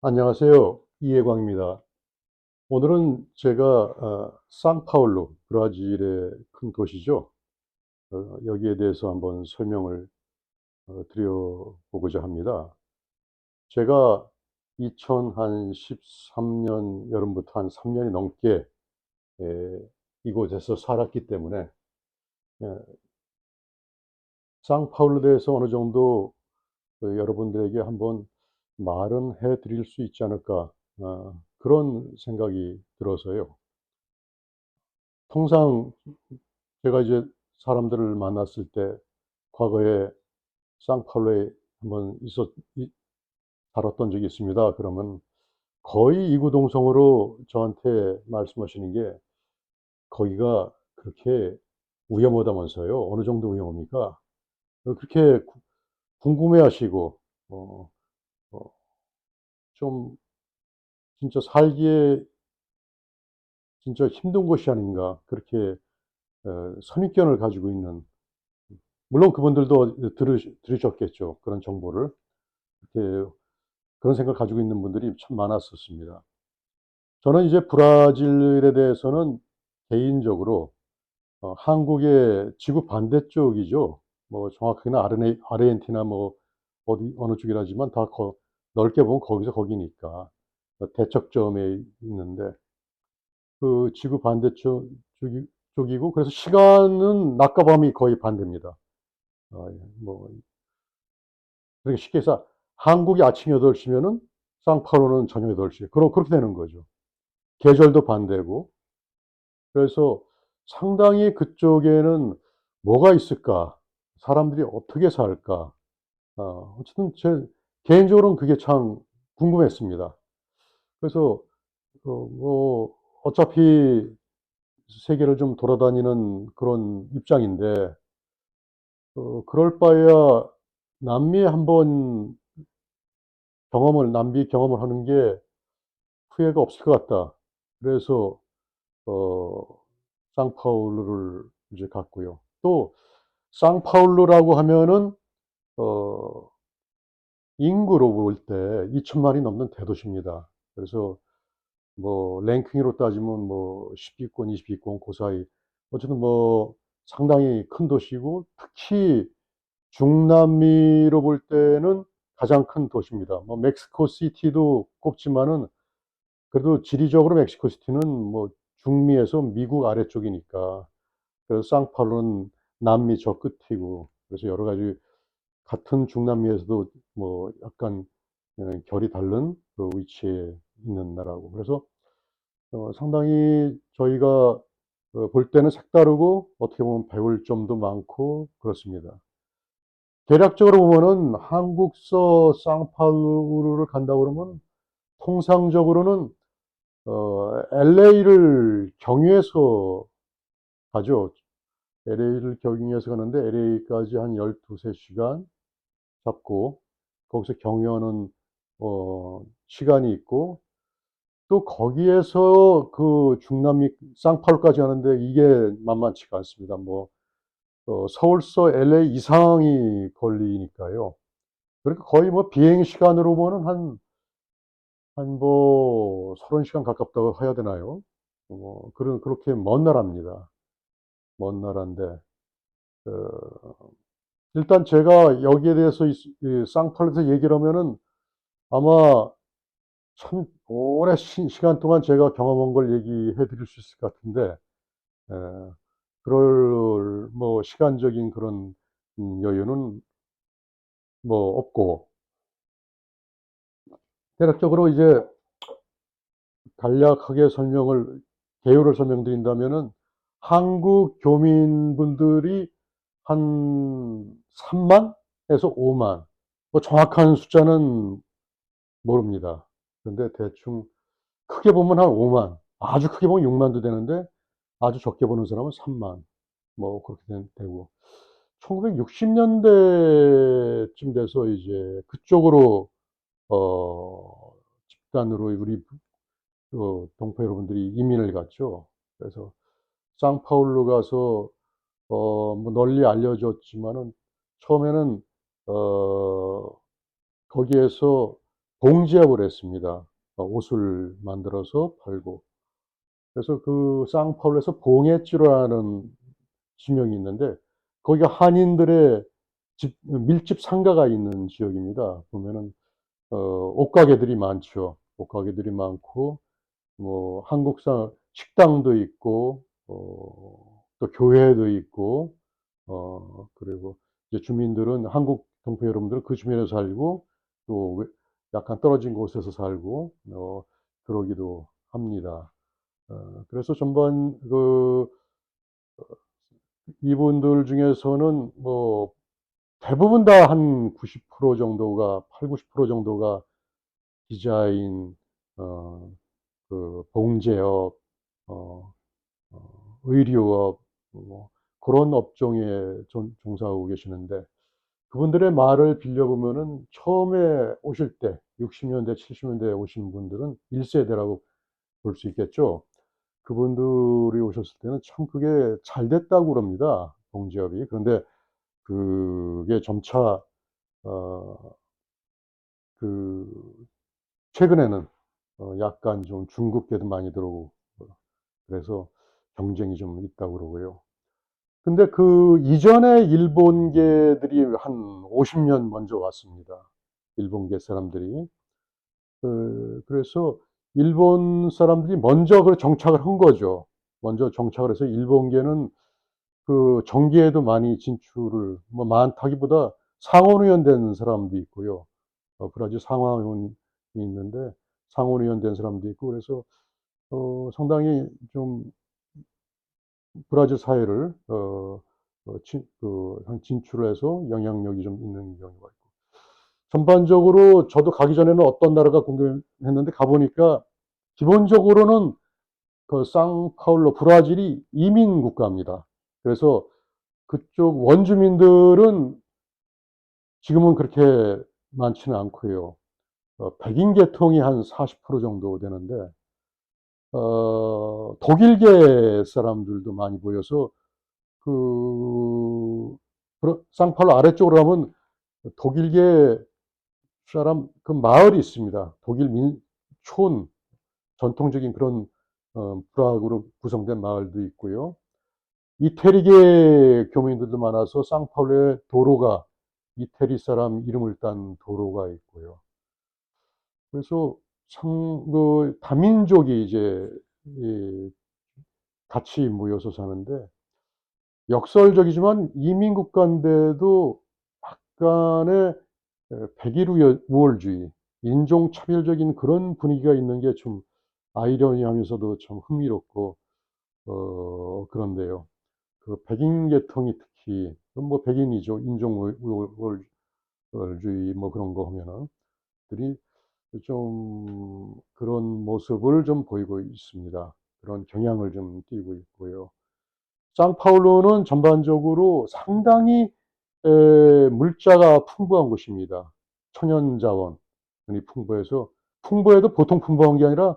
안녕하세요. 이해광입니다. 오늘은 제가 상파울루, 브라질의 큰 도시죠. 여기에 대해서 한번 설명을 드려보고자 합니다. 제가 2013년 여름부터 한 3년이 넘게 이곳에서 살았기 때문에 예, 상파울루에 대해서 어느 정도 여러분들에게 한번 말은 해 드릴 수 있지 않을까, 그런 생각이 들어서요. 통상 제가 이제 사람들을 만났을 때 과거에 상파울루에 한번 살았던 적이 있습니다. 그러면 거의 이구동성으로 저한테 말씀하시는 게 거기가 그렇게 위험하다면서요. 어느 정도 위험합니까? 그렇게 궁금해하시고 어, 어, 좀 진짜 살기에 진짜 힘든 곳이 아닌가 그렇게 선입견을 가지고 있는, 물론 그분들도 들으셨겠죠. 그런 정보를. 이렇게 그런 생각을 가지고 있는 분들이 참 많았었습니다. 저는 이제 브라질에 대해서는 개인적으로 한국의 지구 반대쪽이죠. 뭐 정확하게는 아르헨티나 뭐 어디 어느 쪽이라지만 다 넓게 보면 거기서 거기니까 대척점에 있는데 그 지구 반대쪽 쪽이고, 그래서 시간은 낮과 밤이 거의 반대입니다. 뭐 그러니까 쉽게 해서 한국이 아침 8시면은 상파울루는 저녁 8시. 그렇게 되는 거죠. 계절도 반대고. 그래서 상당히 그쪽에는 뭐가 있을까? 사람들이 어떻게 살까? 어쨌든 제 개인적으로는 그게 참 궁금했습니다. 그래서 뭐 어차피 세계를 좀 돌아다니는 그런 입장인데 그럴 바에야 남미에 한번 남미 경험을 하는 게 후회가 없을 것 같다. 그래서 어 상파울루를 이제 갔고요. 또 상파울루라고 하면은 어 인구로 볼 때 2천만이 넘는 대도시입니다. 그래서 뭐 랭킹으로 따지면 뭐 10위권, 20위권 그 사이. 어쨌든 뭐 상당히 큰 도시고, 특히 중남미로 볼 때는 가장 큰 도시입니다. 뭐 멕시코 시티도 꼽지만은 그래도 지리적으로 멕시코 시티는 뭐 중미에서 미국 아래쪽이니까, 그래서 상파울루는 남미 저 끝이고, 그래서 여러 가지 같은 중남미에서도 뭐 약간 결이 다른 그 위치에 있는 나라고, 그래서 상당히 저희가 볼 때는 색다르고 어떻게 보면 배울 점도 많고 그렇습니다. 대략적으로 보면은 한국서 상파울루를 간다 그러면 통상적으로는 LA를 경유해서 가죠. LA를 경유해서 가는데 LA까지 한 12, 3시간 잡고, 거기서 경유하는 시간이 있고, 또 거기에서 그 중남미 상파울루까지 가는데 이게 만만치가 않습니다. 뭐 서울서 LA 이상이 걸리니까요. 그러니까 거의 뭐 비행 시간으로 보면 한 뭐 30시간 가깝다고 해야 되나요? 그렇게 먼 나라입니다. 먼 나라인데 일단 제가 여기에 대해서 이 상파울루에서 얘기를 하면은 아마 참 오랜 시간 동안 제가 경험한 걸 얘기해 드릴 수 있을 것 같은데, 예, 그럴 뭐 시간적인 그런 여유는 뭐 없고, 대략적으로 이제 간략하게 개요를 설명드린다면은 한국 교민분들이 한 3만에서 5만, 뭐 정확한 숫자는 모릅니다. 그런데 대충 크게 보면 한 5만, 아주 크게 보면 6만도 되는데 아주 적게 보는 사람은 3만, 뭐 그렇게 되고, 1960년대쯤 돼서 이제 그쪽으로 집단으로 우리 동포 여러분들이 이민을 갔죠. 그래서 상파울루 가서 뭐 널리 알려졌지만은 처음에는 어 거기에서 봉제업을 했습니다. 옷을 만들어서 팔고. 그래서 그 상파울루에서 봉해주라는 지명이 있는데 거기가 한인들의 밀집 상가가 있는 지역입니다. 보면은 옷가게들이 많죠. 옷가게들이 많고 뭐 한국상 식당도 있고 또 교회도 있고 그리고 이제 주민들은 한국 동포 여러분들은 그 주변에 살고 또 약간 떨어진 곳에서 살고 그러기도 합니다. 그래서 전반 이분들 중에서는 뭐 대부분 다 한 90% 정도가 80-90% 정도가 디자인, 어 봉제업, 어 의류업 뭐 그런 업종에 종사하고 계시는데 그분들의 말을 빌려보면은 처음에 오실 때 60 년대 70 년대에 오신 분들은 1 세대라고 볼 수 있겠죠. 그분들이 오셨을 때는 참 그게 잘 됐다고 그럽니다, 봉제업이. 그런데 그게 점차 어 그 최근에는 약간 좀 중국계도 많이 들어오고 그래서 경쟁이 좀 있다고 그러고요. 근데 그 이전에 일본계들이 한 50년 먼저 왔습니다, 일본계 사람들이. 그래서 일본 사람들이 먼저 그 정착을 한 거죠. 먼저 정착을 해서 일본계는 그 정계에도 많이 진출을 뭐 많다기보다 상원의원 된 사람도 있고요. 브라질 상하원이 있는데 상원의원 된 사람도 있고 그래서 상당히 좀 브라질 사회를 진출을 해서 영향력이 좀 있는 경우가 있고 전반적으로 저도 가기 전에는 어떤 나라가 궁금했는데 가 보니까 기본적으로는 그 상파울루 브라질이 이민 국가입니다. 그래서 그쪽 원주민들은 지금은 그렇게 많지는 않고요. 백인 계통이 한 40% 정도 되는데 독일계 사람들도 많이 모여서 그 상파울루 아래쪽으로 가면 독일계 사람 그 마을이 있습니다. 독일 촌 전통적인 그런 프라하로 구성된 마을도 있고요. 이태리계 교민들도 많아서 상파울루에 도로가 이태리 사람 이름을 딴 도로가 있고요. 그래서 참 그 다민족이 이제 같이 모여서 사는데 역설적이지만 이민 국가인데도 약간의 백일 우월주의, 인종차별적인 그런 분위기가 있는 게 좀 아이러니하면서도 참 흥미롭고 그런데요. 그 백인 계통이 특히 뭐 백인이죠. 인종 우월주의 뭐 그런 거 하면은 들이 좀 그런 모습을 좀 보이고 있습니다. 그런 경향을 좀 띠고 있고요. 상파울루는 전반적으로 상당히 물자가 풍부한 곳입니다. 천연자원이 풍부해서 풍부해도 보통 풍부한 게 아니라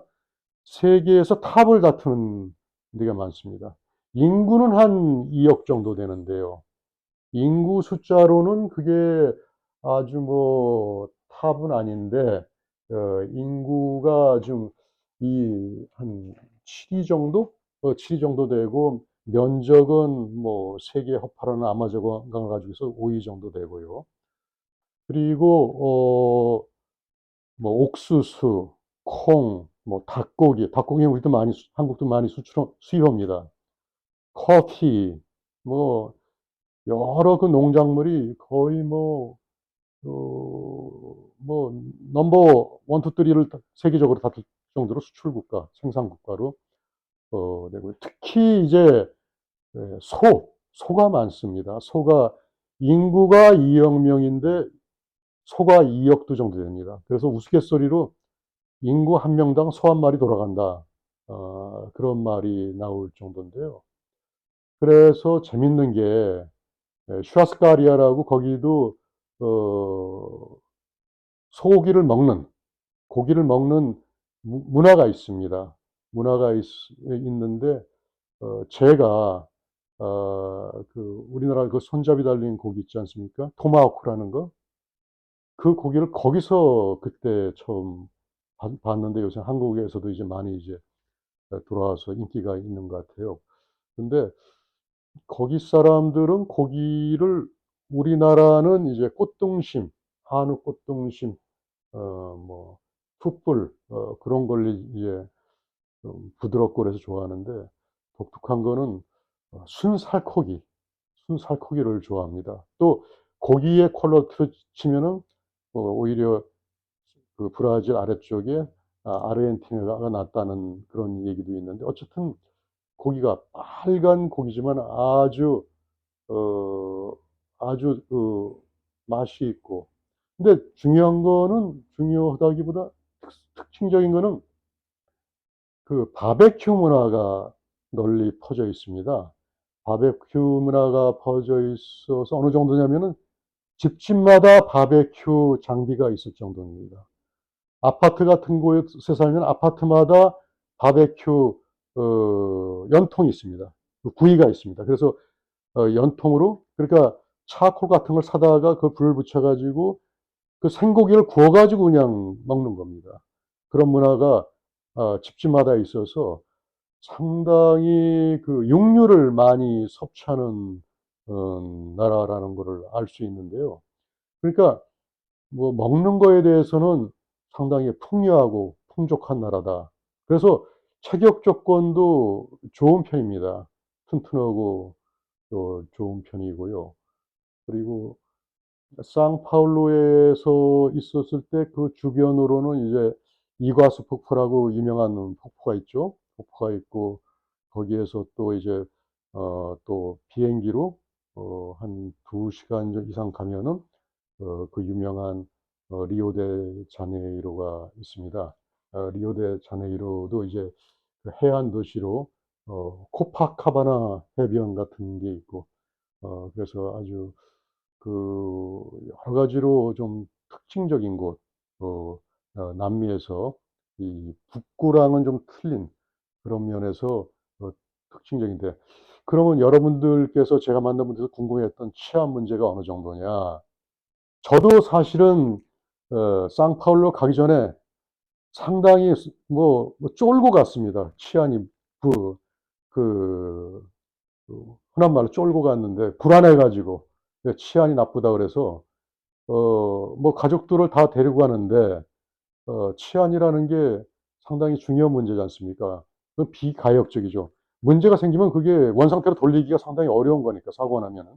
세계에서 탑을 다투는 데가 많습니다. 인구는 한 2억 정도 되는데요. 인구 숫자로는 그게 아주 뭐 탑은 아닌데 인구가 좀 이 한 7위 정도? 7위 정도 되고 면적은 뭐 세계 허파라는 아마존강을 가지고서 5위 정도 되고요. 그리고 뭐 옥수수, 콩, 뭐 닭고기 우리도 많이 한국도 많이 수입합니다. 커피, 뭐 여러 그 농작물이 거의 뭐 넘버 1, 2, 3를 세계적으로 다툴 정도로 수출 국가, 생산 국가로 되고요. 특히 이제 소가 많습니다. 소가 인구가 2억 명인데 소가 2억 두 정도 됩니다. 그래서 우스갯소리로 인구 한 명당 소 한 마리 돌아간다. 그런 말이 나올 정도인데요. 그래서 재밌는 게 슈아스카리아라고 거기도 어 소고기를 먹는 고기를 먹는 문화가 있습니다. 문화가 있는데 제가 그 우리나라 그 손잡이 달린 고기 있지 않습니까? 토마호크라는 거. 그 고기를 거기서 그때 처음 봤는데 요새 한국에서도 이제 많이 이제 돌아와서 인기가 있는 것 같아요. 근데 거기 사람들은 고기를 우리나라는 이제 꽃등심, 한우 꽃등심 뭐 숯불 그런 걸 이제 좀 부드럽고 그래서 좋아하는데 독특한 거는 순살코기, 순살코기를 좋아합니다. 또 고기의 퀄리티로 치면은 오히려 그 브라질 아래쪽에 아르헨티나가 낫다는 그런 얘기도 있는데 어쨌든 고기가 빨간 고기지만 어 아주 그 맛이 있고 근데 중요한 거는 중요하다기보다 특징적인 거는 그 바베큐 문화가 널리 퍼져 있습니다. 바베큐 문화가 퍼져 있어서 어느 정도냐면은 집집마다 바베큐 장비가 있을 정도입니다. 아파트 같은 곳에 살면 아파트마다 바베큐 연통이 있습니다. 그 구이가 있습니다. 그래서 연통으로 그러니까 차콜 같은 걸 사다가 그 불을 붙여 가지고 그 생고기를 구워 가지고 그냥 먹는 겁니다. 그런 문화가 집집마다 있어서 상당히 그 육류를 많이 섭취하는 나라라는 거를 알 수 있는데요. 그러니까 뭐 먹는 거에 대해서는 상당히 풍요하고 풍족한 나라다. 그래서 체격 조건도 좋은 편입니다. 튼튼하고 또 좋은 편이고요. 그리고 상파울루에서 있었을 때 그 주변으로는 이제 이과수 폭포라고 유명한 폭포가 있죠. 폭포가 있고 거기에서 또 이제 또 비행기로 한 2 시간 이상 가면은 그 유명한 리오데자네이루가 있습니다. 리오데자네이루도 이제 그 해안 도시로 코파카바나 해변 같은 게 있고 그래서 아주 그 여러 가지로 좀 특징적인 곳 남미에서 이 북구랑은 좀 틀린 그런 면에서 특징적인데 그러면 여러분들께서 제가 만난 분들께서 궁금해했던 치안 문제가 어느 정도냐. 저도 사실은 상파울루 가기 전에 상당히 쫄고 갔습니다. 치안이 그 그 흔한 말로 쫄고 갔는데 불안해 가지고 치안이 나쁘다 그래서 뭐 가족들을 다 데리고 가는데 치안이라는 게 상당히 중요한 문제지 않습니까? 그 비가역적이죠. 문제가 생기면 그게 원상태로 돌리기가 상당히 어려운 거니까 사고가 나면은.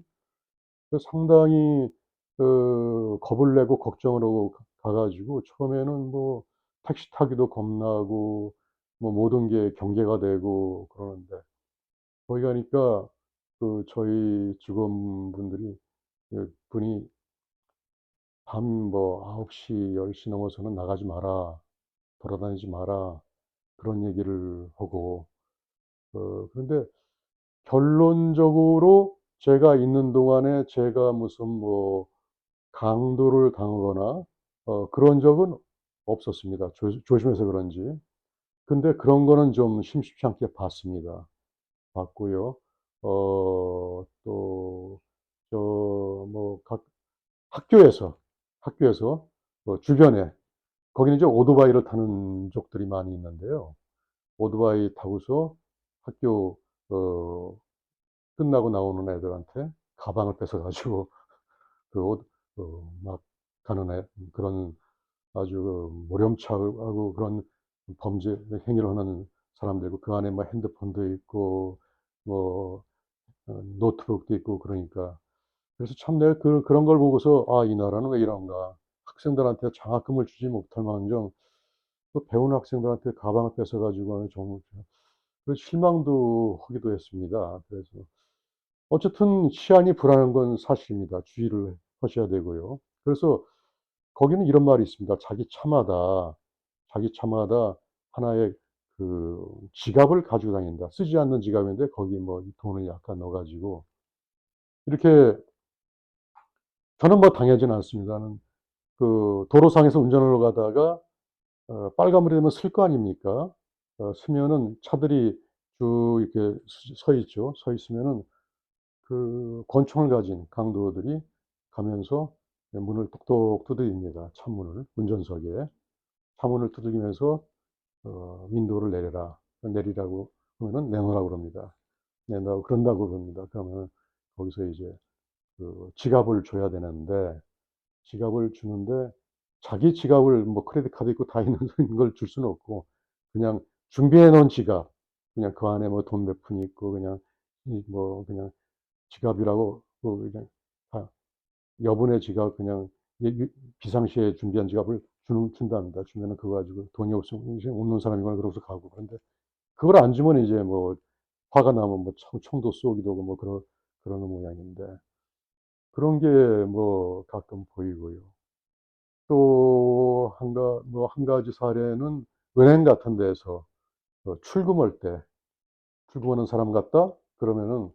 그래서 상당히 겁을 내고 걱정을 하고 가 가지고 처음에는 뭐 택시 타기도 겁나고 뭐 모든 게 경계가 되고 그러는데 거기 가니까 그 저희 직원분들이 분이 밤 뭐 9시10시 넘어서는 나가지 마라. 돌아다니지 마라. 그런 얘기를 하고 그런데 결론적으로 제가 있는 동안에 제가 무슨 뭐 강도를 당하거나 그런 적은 없었습니다. 조심해서 그런지. 근데 그런 거는 좀 심심치 않게 봤습니다. 봤고요. 또 저 뭐 각 학교에서 주변에 거기는 이제 오토바이를 타는 족들이 많이 있는데요. 오토바이 타고서 학교 어 끝나고 나오는 애들한테 가방을 뺏어 가지고 그 옷 막 가는 그런 아주 모렴치하고 그런 범죄 행위를 하는 사람들이고 그 안에 뭐 핸드폰도 있고 뭐 노트북도 있고 그러니까 그래서 참 내가 그런 걸 보고서 '아 이 나라는 왜 이런가.' 학생들한테 장학금을 주지 못할 망정 그 배우는 학생들한테 가방을 뺏어 가지고 하는 정말 그 실망도 하기도 했습니다. 그래서 어쨌든 치안이 불안한 건 사실입니다. 주의를 하셔야 되고요. 그래서 거기는 이런 말이 있습니다. 자기 차마다 하나의 그 지갑을 가지고 다닌다. 쓰지 않는 지갑인데 거기 뭐 돈을 약간 넣어 가지고 이렇게 저는 뭐 당하지는 않습니다. 나는 그 도로상에서 운전을 가다가 빨간불이 되면 쓸 거 아닙니까? 서면은 차들이 쭉 이렇게 서 있죠. 서 있으면은 그 권총을 가진 강도들이 가면서 문을 똑똑 두드립니다. 창문을. 운전석에. 창문을 두드리면서 "윈도우를 내려라." 내리라고 그러면은 내놓으라고 그럽니다. 내놓으라고 그런다고 그럽니다. 그러면은 거기서 이제 지갑을 줘야 되는데, 지갑을 주는데 자기 지갑을 뭐 크레딧 카드 있고 다 있는 걸 줄 수는 없고, 그냥 준비해 놓은 지갑, 그냥 그 안에 뭐 돈 몇 푼이 있고, 그냥 그냥 지갑이라고 그냥 다 여분의 지갑, 그냥 비상시에 준비한 지갑을 준답니다. 주면은 그거 가지고 돈이 없으면 이제 없는 사람이거나 그러고서 가고. 그런데 그걸 안 주면 이제 뭐 화가 나면 뭐 총도 쏘기도 하고 뭐 그러는 모양인데, 그런 게 뭐 가끔 보이고요. 또 한 가지 사례는 은행 같은 데서 출금할 때, 출금하는 사람 같다 그러면은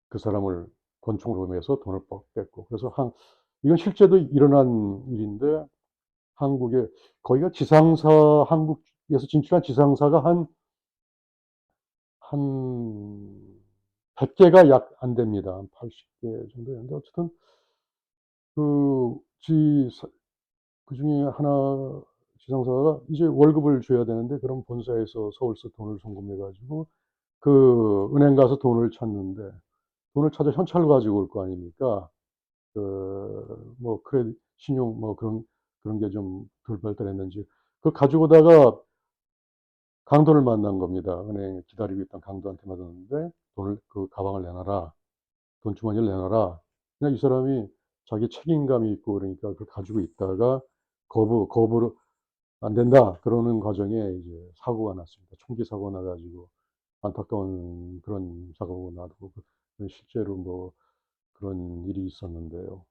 그 사람을 권총으로 매서 돈을 뺏고, 그래서 이건 실제로 일어난 일인데, 한국에 거기가 지상사, 한국에서 진출한 지상사가 한 100 개가 약 안 됩니다. 한 80개 정도 되는데, 어쨌든 그 지사 그중에 하나 지상사가 이제 월급을 줘야 되는데, 그럼 본사에서 서울서 돈을 송금해 가지고 그 은행 가서 돈을 찾는데, 돈을 찾아 현찰을 가지고 올 거 아닙니까? 뭐 크레딧 신용 뭐 그런 게 좀 덜 발달했는지 그걸 가지고 오다가 강도를 만난 겁니다. 은행에 기다리고 있던 강도한테 맞았는데, 돈을 그 "가방을 내놔라. 돈주머니를 내놔라." 그냥 이 사람이 자기 책임감이 있고 그러니까 그걸 가지고 있다가 거부를 "안 된다." 그러는 과정에 이제 사고가 났습니다. 총기 사고가 나 가지고 안타까운 그런 사고가 나고, 실제로 뭐 그런 일이 있었는데요.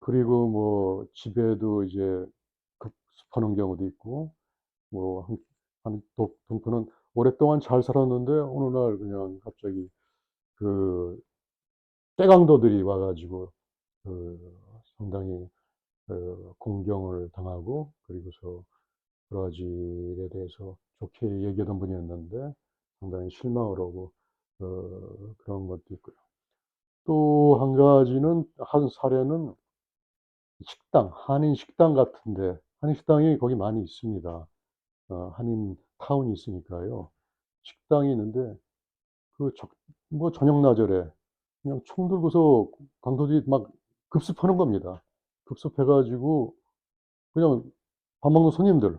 그리고 뭐 집에도 이제 급습하는 경우도 있고, 뭐 동포는 오랫동안 잘 살았는데 어느 날 그냥 갑자기 그 떼강도들이 와 가지고 상당히 공경을 당하고, 그리고서 여러 가지 일에 대해서 좋게 얘기하던 분이었는데 상당히 실망을 하고 그런 것도 있고요. 또 한 가지는, 한 사례는 식당, 한인 식당 같은데, 한인 식당이 거기 많이 있습니다. 한인 타운이 있으니까요. 식당이 있는데 그 뭐 저녁나절에 그냥 총 들고서 강도들이 막 급습하는 겁니다. 급습해 가지고 그냥 밥 먹는 손님들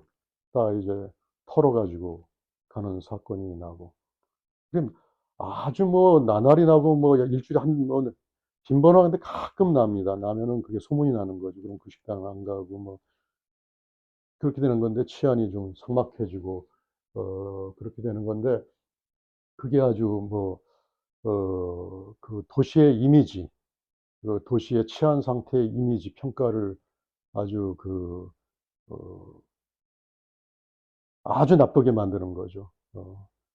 다 이제 털어 가지고 가는 사건이 나고. 그게 아주 뭐 나날이 나고 뭐 일주일에 빈번하게 가끔 납니다. 나면은 그게 소문이 나는 거죠. 그럼 그 식당 안 가고 뭐 그렇게 되는 건데, 치안이 좀 삭막해지고 그렇게 되는 건데, 그게 아주 뭐 그 도시의 이미지, 그 도시의 치안 상태의 이미지 평가를 아주 어 아주 나쁘게 만드는 거죠.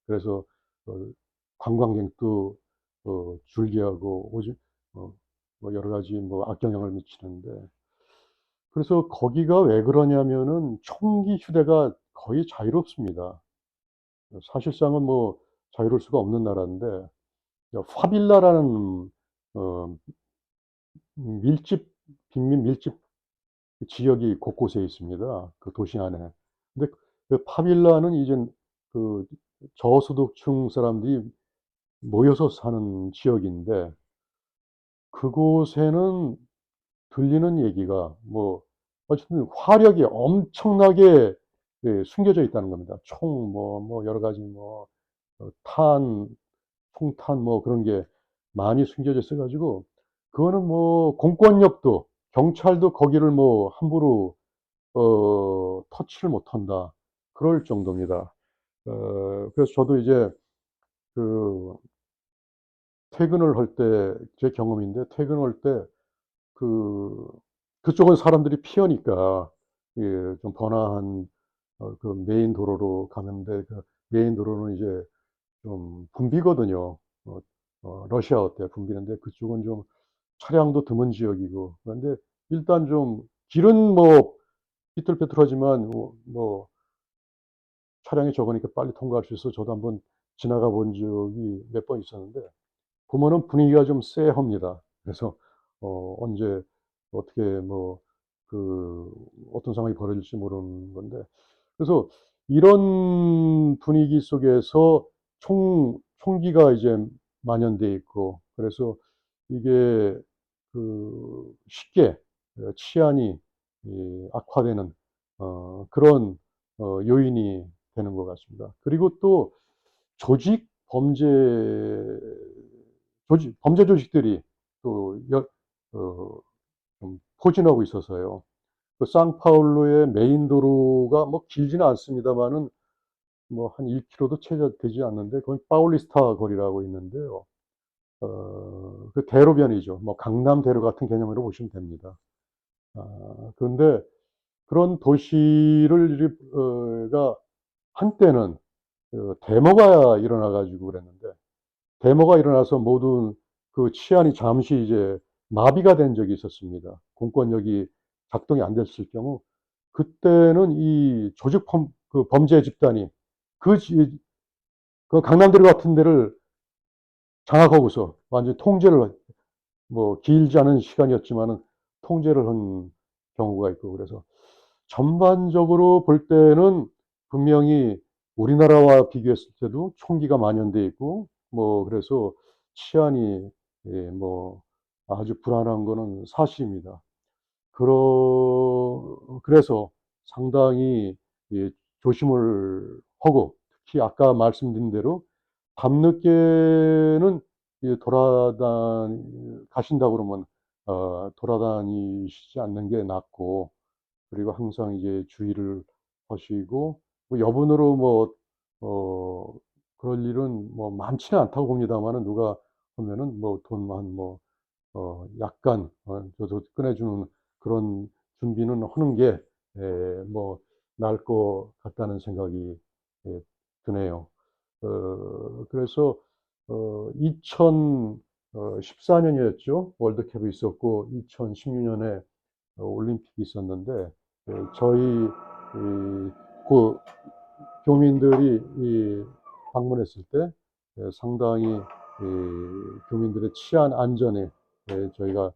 그래서 어 관광객도 줄기하고 오지 뭐 여러 가지 뭐 악영향을 미치는데, 그래서 거기가 왜 그러냐면은 총기 휴대가 거의 자유롭습니다. 사실상은 뭐 자유로울 수가 없는 나라인데, 파빌라라는 어 밀집 빈민 밀집 지역이 곳곳에 있습니다, 그 도시 안에. 근데 그 파빌라는 이젠 그 저소득층 사람들이 모여서 사는 지역인데, 그곳에는 들리는 얘기가 뭐 어쨌든 화력이 엄청나게 숨겨져 있다는 겁니다. 총 여러 가지 탄, 총탄 뭐 그런 게 많이 숨겨져 있어 가지고, 그거는 뭐 공권력도 경찰도 거기를 뭐 함부로 터치를 못한다, 그럴 정도입니다. 그래서 저도 이제 그 퇴근을 할 때, 제 경험인데, 퇴근할 때 그 그쪽은 사람들이 피하니까 좀 번화한 그 메인 도로로 가는데, 그 메인 도로는 이제 좀 붐비거든요. 러시아어 때 붐비는데, 그쪽은 좀 차량도 드문 지역이고, 그런데 일단 좀 길은 뭐 삐뚤빼뚤하지만 차량이 적으니까 빨리 통과할 수 있어서 저도 한번 지나가 본 적이 몇 번 있었는데, 보면은 분위기가 좀 쎄합니다. 그래서 언제 어떻게 뭐 그 어떤 상황이 벌어질지 모르는 건데, 그래서 이런 분위기 속에서 총기가 이제 만연돼 있고, 그래서 이게 쉽게 치안이 악화되는 그런 요인이 되는 것 같습니다. 그리고 또 조직 범죄 범죄 조직들이 또 어, 좀 포진하고 있어서요. 그 상파울루의 메인 도로가 뭐 길지는 않습니다만은 뭐 한 1km도 채 되지 않는데, 거기 파울리스타 거리라고 있는데요. 그 대로변이죠. 뭐 강남대로 같은 개념으로 보시면 됩니다. 그런데 그런 도시를 가 한때는 데모가 일어나 가지고 그랬는데, 데모가 일어나서 모든 그 치안이 잠시 이제 마비가 된 적이 있었습니다. 공권력이 작동이 안 됐을 경우, 그때는 이 조직 범죄 집단이 그, 그 강남대로 같은 데를 장악하고서 완전히 통제를, 뭐 길지 않은 시간이었지만은 통제를 한 경우가 있고, 그래서 전반적으로 볼 때는 분명히 우리나라와 비교했을 때도 총기가 만연돼 있고, 뭐 그래서 치안이 뭐 아주 불안한 거는 사실입니다. 그래서 상당히 조심을 하고, 특히 아까 말씀드린 대로 밤늦게는 가신다고 그러면 돌아다니시지 않는 게 낫고, 그리고 항상 이제 주의를 하시고, 뭐 여분으로 뭐 어 그럴 일은 뭐 많지는 않다고 봅니다만은, 누가 하면은 뭐 돈만 뭐 약간 저도 꺼내주는 그런 준비는 하는 게 뭐 나을 것 같다는 생각이 드네요. 그래서 2014년이었죠. 월드컵이 있었고 2016년에 올림픽이 있었는데, 저희 그 교민들이 방문했을 때 상당히 교민들의 치안 안전에 저희가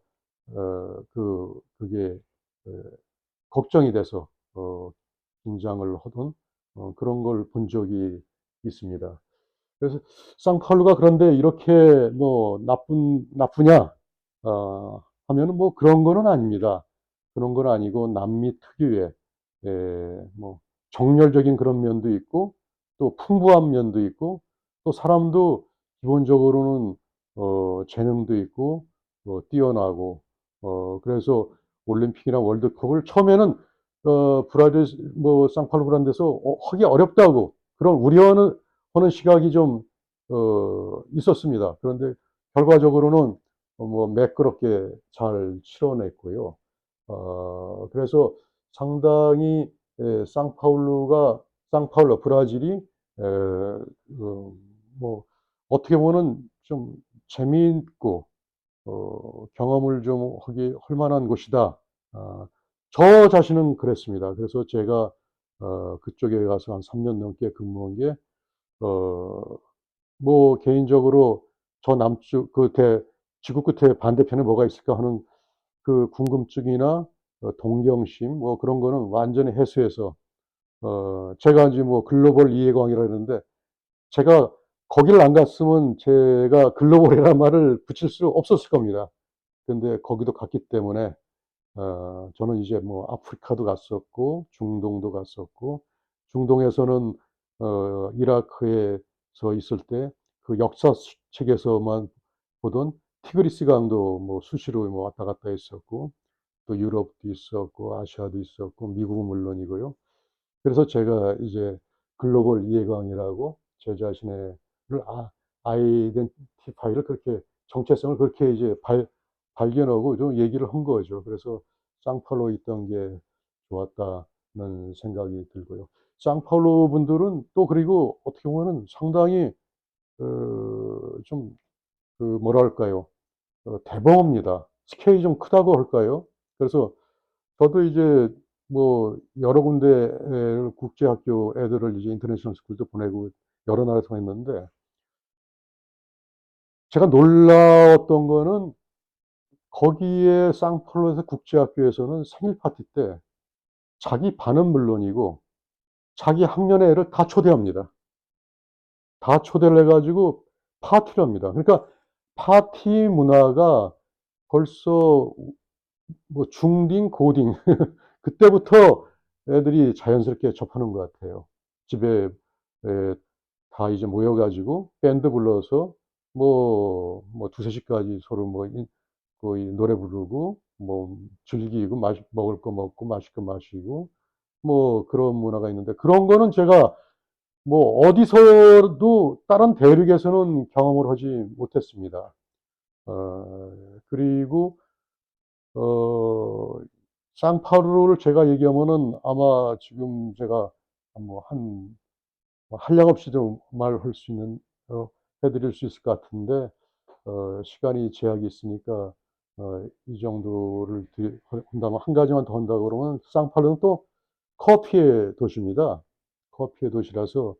그게 걱정이 돼서 긴장을 하던 그런 걸 본 적이 있습니다. 그래서 상파울루가 그런데 이렇게 뭐 나쁘냐 하면은 뭐 그런 거는 아닙니다. 그런 건 아니고, 남미 특유의 뭐 정열적인 그런 면도 있고, 또 풍부한 면도 있고, 또 사람도 기본적으로는 재능도 있고 뛰어나고, 그래서 올림픽이나 월드컵을 처음에는 브라질 뭐 상파울루 그런 데서 하기 어렵다고 그런 우려는 하는 시각이 좀 있었습니다. 그런데 결과적으로는 뭐 매끄럽게 잘 치러냈고요. 그래서 상당히 상파울루 브라질이 뭐 어떻게 보면 좀 재미있고 경험을 좀 할 만한 곳이다. 저 자신은 그랬습니다. 그래서 제가 그쪽에 가서 한 3년 넘게 근무한 게 뭐 개인적으로 저 남쪽 지구 끝에 반대편에 뭐가 있을까 하는 그 궁금증이나 동경심 뭐 그런 거는 완전히 해소해서, 제가 이제 뭐 글로벌 이해광이라 그러는데, 제가 거기를 안 갔으면 제가 글로벌이라는 말을 붙일 수 없었을 겁니다. 근데 거기도 갔기 때문에 저는 이제 뭐 아프리카도 갔었고 중동도 갔었고, 중동에서는 이라크에서 있을 때 그 역사책에서만 보던 티그리스 강도 뭐 수시로 뭐 왔다 갔다 했었고, 또 유럽도 있었고 아시아도 있었고 미국은 물론이고요. 그래서 제가 이제 글로벌 이해광이라고 제 자신의 아이덴티파이를 그렇게, 정체성을 그렇게 이제 발견하고 좀 얘기를 한 거죠. 그래서 상파울루에 있던 게 좋았다는 생각이 들고요. 상파울루 분들은 또 그리고 어떻게 보면은 상당히 좀 뭐랄까요, 대범합니다. 스케일이 좀 크다고 할까요? 그래서 저도 이제 뭐 여러 군데 국제학교 애들을 이제 인터내셔널 스쿨도 보내고 여러 나라에서 했는데, 제가 놀라웠던 거는 거기에 상파울루에서 국제학교에서는 생일 파티 때 자기 반은 물론이고 자기 학년의 애를 다 초대합니다. 다 초대를 해 가지고 파티를 합니다. 그러니까 파티 문화가 벌써 뭐 중딩, 고딩 그때부터 애들이 자연스럽게 접하는 것 같아요. 집에 에 다 이제 모여 가지고 밴드 불러서 뭐 2-3 시까지 서로 뭐 거의 노래 부르고 뭐 즐기고 먹을 거 먹고 마실 거 마시고 뭐 그런 문화가 있는데, 그런 거는 제가 뭐 어디서도 다른 대륙에서는 경험을 하지 못했습니다. 그리고 어 상파울루를 제가 얘기하면은 아마 지금 제가 뭐 한량없이도 말할 수 있는 해 드릴 수 있을 것 같은데, 시간이 제약이 있으니까 이 정도를 한다면, 한 가지만 더 한다 그러면 상파울루는 또 커피의 도시입니다. 커피의 도시라서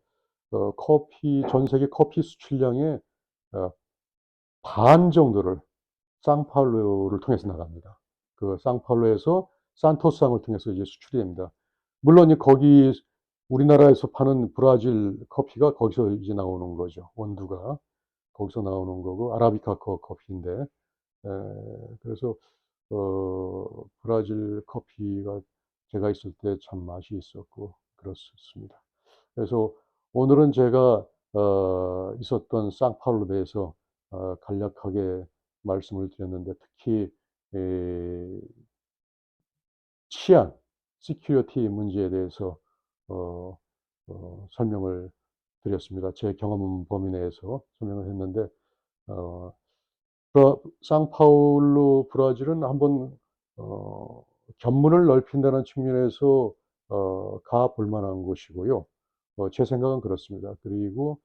커피 전 세계 커피 수출량의 어 반 정도를 상파울루를 통해서 나갑니다. 그 상파울루에서 산토스항을 통해서 이제 수출이 됩니다. 물론 이 거기 우리나라에서 파는 브라질 커피가 거기서 이제 나오는 거죠. 원두가 거기서 나오는 거고 아라비카 커피인데, 그래서 브라질 커피가 제가 있을 때 참 맛이 있었고 그렇습니다. 그래서 오늘은 제가 있었던 상파울루에 대해서 간략하게 말씀을 드렸는데, 특히 에 치안, 시큐리티 문제에 대해서 어 설명을 드렸습니다. 제 경험 범위 내에서 설명을 했는데, 어 상파울루 브라질은 한번 어 견문을 넓힌다는 측면에서 가 볼 만한 곳이고요. 제 생각은 그렇습니다. 그리고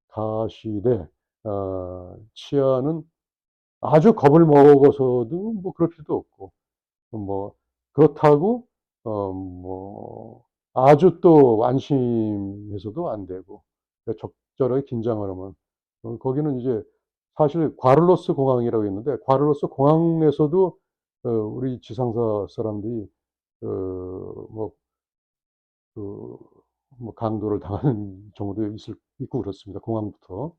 가시되 치아는 아주 겁을 먹어서도 뭐 그럴 필요도 없고, 뭐 그렇다고 뭐 아주 또 안심해서도 안 되고, 그러니까 적절하게 긴장을 하면 거기는 이제 사실 과를로스 공항이라고 있는데, 과를로스 공항에서도 우리 지상사 사람들이 뭐 그 뭐 강도를 당하는 경우도 있고 그렇습니다, 공항부터.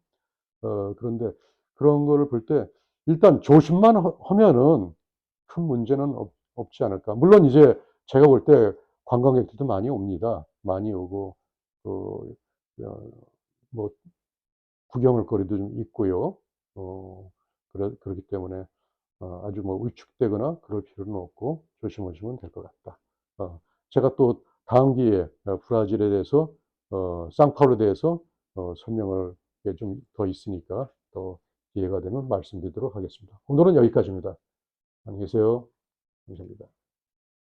그런데 그런 거를 볼 때 일단 조심만 하면은 큰 문제는 없지 않을까. 물론 이제 제가 볼 때 관광객들도 많이 옵니다. 많이 오고 그 뭐 구경할 거리도 좀 있고요. 그렇기 때문에 아주 뭐 위축되거나 그럴 필요는 없고 조심하시면 될 것 같다. 제가 또 다음 기회에 브라질에 대해서 상파울루에 대해서 설명을 게 좀 더 있으니까 더 기회가 되면 말씀드리도록 하겠습니다. 오늘은 여기까지입니다. 안녕히 계세요. 감사합니다.